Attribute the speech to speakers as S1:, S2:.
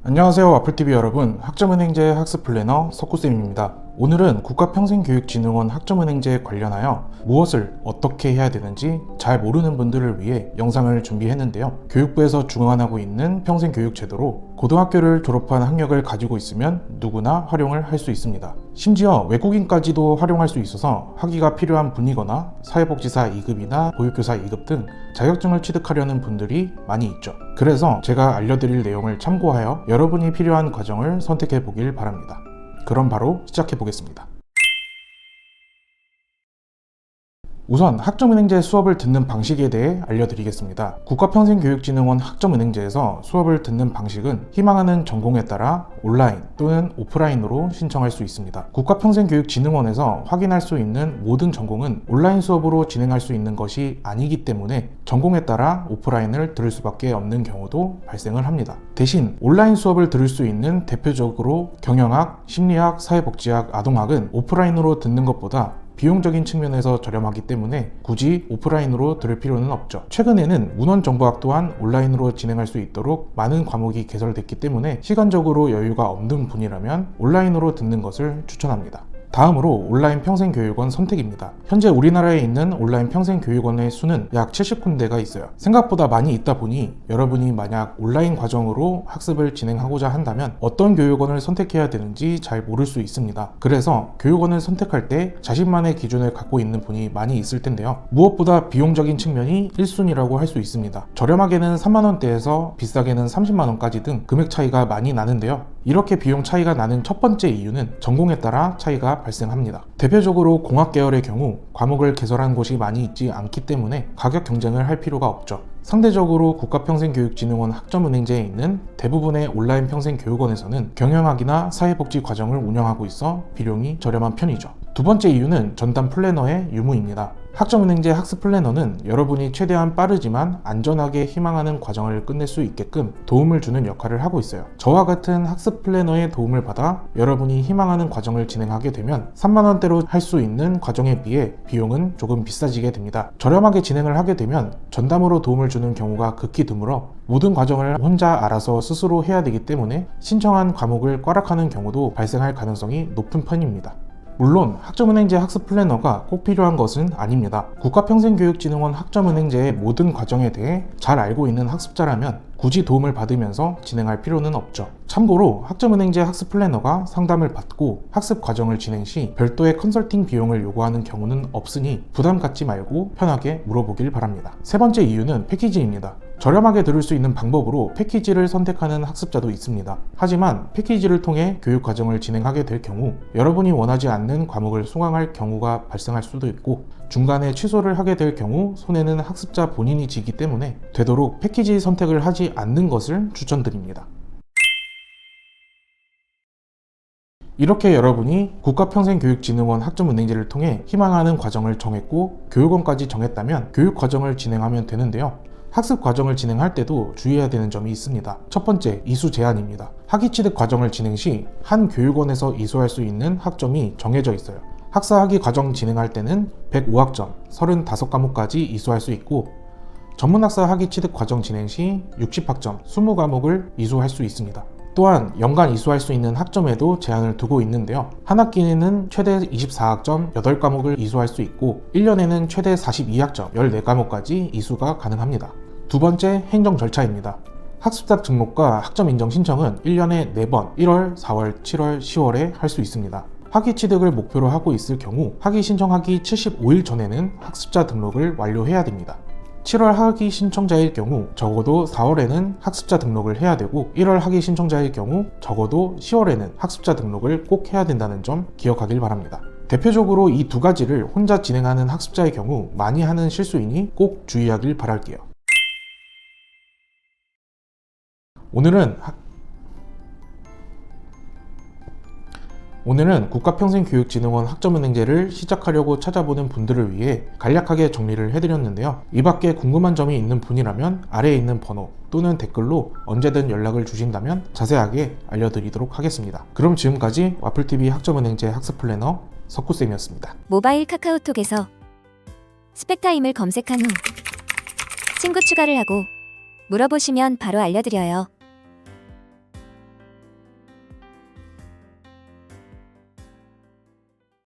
S1: 안녕하세요. 와플TV 여러분, 학점은행제 학습 플래너 석구쌤입니다. 오늘은 국가평생교육진흥원 학점은행제에 관련하여 무엇을 어떻게 해야 되는지 잘 모르는 분들을 위해 영상을 준비했는데요. 교육부에서 주관하고 있는 평생교육제도로 고등학교를 졸업한 학력을 가지고 있으면 누구나 활용을 할 수 있습니다. 심지어 외국인까지도 활용할 수 있어서 학위가 필요한 분이거나 사회복지사 2급이나 보육교사 2급 등 자격증을 취득하려는 분들이 많이 있죠. 그래서 제가 알려드릴 내용을 참고하여 여러분이 필요한 과정을 선택해 보길 바랍니다. 그럼 바로 시작해 보겠습니다. 우선 학점은행제 수업을 듣는 방식에 대해 알려드리겠습니다. 국가평생교육진흥원 학점은행제에서 수업을 듣는 방식은 희망하는 전공에 따라 온라인 또는 오프라인으로 신청할 수 있습니다. 국가평생교육진흥원에서 확인할 수 있는 모든 전공은 온라인 수업으로 진행할 수 있는 것이 아니기 때문에 전공에 따라 오프라인을 들을 수밖에 없는 경우도 발생을 합니다. 대신 온라인 수업을 들을 수 있는 대표적으로 경영학, 심리학, 사회복지학, 아동학은 오프라인으로 듣는 것보다 비용적인 측면에서 저렴하기 때문에 굳이 오프라인으로 들을 필요는 없죠. 최근에는 문헌정보학 또한 온라인으로 진행할 수 있도록 많은 과목이 개설됐기 때문에 시간적으로 여유가 없는 분이라면 온라인으로 듣는 것을 추천합니다. 다음으로 온라인 평생교육원 선택입니다. 현재 우리나라에 있는 온라인 평생교육원의 수는 약 70군데가 있어요. 생각보다 많이 있다 보니 여러분이 만약 온라인 과정으로 학습을 진행하고자 한다면 어떤 교육원을 선택해야 되는지 잘 모를 수 있습니다. 그래서 교육원을 선택할 때 자신만의 기준을 갖고 있는 분이 많이 있을 텐데요. 무엇보다 비용적인 측면이 1순위라고 할 수 있습니다. 저렴하게는 3만원대에서 비싸게는 30만원까지 등 금액 차이가 많이 나는데요. 이렇게 비용 차이가 나는 첫 번째 이유는 전공에 따라 차이가 발생합니다. 대표적으로 공학 계열의 경우 과목을 개설한 곳이 많이 있지 않기 때문에 가격 경쟁을 할 필요가 없죠. 상대적으로 국가평생교육진흥원 학점은행제에 있는 대부분의 온라인 평생교육원에서는 경영학이나 사회복지 과정을 운영하고 있어 비용이 저렴한 편이죠. 두 번째 이유는 전담 플래너의 유무입니다. 학점은행제 학습 플래너는 여러분이 최대한 빠르지만 안전하게 희망하는 과정을 끝낼 수 있게끔 도움을 주는 역할을 하고 있어요. 저와 같은 학습 플래너의 도움을 받아 여러분이 희망하는 과정을 진행하게 되면 3만원대로 할 수 있는 과정에 비해 비용은 조금 비싸지게 됩니다. 저렴하게 진행을 하게 되면 전담으로 도움을 주는 경우가 극히 드물어 모든 과정을 혼자 알아서 스스로 해야 되기 때문에 신청한 과목을 꽈락하는 경우도 발생할 가능성이 높은 편입니다. 물론 학점은행제 학습 플래너가 꼭 필요한 것은 아닙니다. 국가평생교육진흥원 학점은행제의 모든 과정에 대해 잘 알고 있는 학습자라면 굳이 도움을 받으면서 진행할 필요는 없죠. 참고로 학점은행제 학습 플래너가 상담을 받고 학습 과정을 진행 시 별도의 컨설팅 비용을 요구하는 경우는 없으니 부담 갖지 말고 편하게 물어보길 바랍니다. 세 번째 이유는 패키지입니다. 저렴하게 들을 수 있는 방법으로 패키지를 선택하는 학습자도 있습니다. 하지만 패키지를 통해 교육 과정을 진행하게 될 경우 여러분이 원하지 않는 과목을 수강할 경우가 발생할 수도 있고 중간에 취소를 하게 될 경우 손해는 학습자 본인이 지기 때문에 되도록 패키지 선택을 하지 않는 것을 추천드립니다. 이렇게 여러분이 국가평생교육진흥원 학점은행제를 통해 희망하는 과정을 정했고 교육원까지 정했다면 교육 과정을 진행하면 되는데요. 학습 과정을 진행할 때도 주의해야 되는 점이 있습니다. 첫 번째, 이수 제한입니다. 학위 취득 과정을 진행 시 한 교육원에서 이수할 수 있는 학점이 정해져 있어요. 학사 학위 과정 진행할 때는 105학점, 35과목까지 이수할 수 있고 전문학사 학위 취득 과정 진행 시 60학점, 20과목을 이수할 수 있습니다. 또한 연간 이수할 수 있는 학점에도 제한을 두고 있는데요. 한 학기에는 최대 24학점 8과목을 이수할 수 있고 1년에는 최대 42학점 14과목까지 이수가 가능합니다. 두 번째, 행정 절차입니다. 학습자 등록과 학점 인정 신청은 1년에 4번 1월, 4월, 7월, 10월에 할 수 있습니다. 학위 취득을 목표로 하고 있을 경우 학위 신청하기 75일 전에는 학습자 등록을 완료해야 됩니다. 7월 학위 신청자일 경우 적어도 4월에는 학습자 등록을 해야 되고 1월 학위 신청자일 경우 적어도 10월에는 학습자 등록을 꼭 해야 된다는 점 기억하길 바랍니다. 대표적으로 이 두 가지를 혼자 진행하는 학습자의 경우 많이 하는 실수이니 꼭 주의하길 바랄게요. 오늘은 국가평생교육진흥원 학점은행제를 시작하려고 찾아보는 분들을 위해 간략하게 정리를 해드렸는데요. 이 밖에 궁금한 점이 있는 분이라면 아래에 있는 번호 또는 댓글로 언제든 연락을 주신다면 자세하게 알려드리도록 하겠습니다. 그럼 지금까지 와플TV 학점은행제 학습 플래너 석구쌤이었습니다.
S2: 모바일 카카오톡에서 스펙타임을 검색한 후 친구 추가를 하고 물어보시면 바로 알려드려요.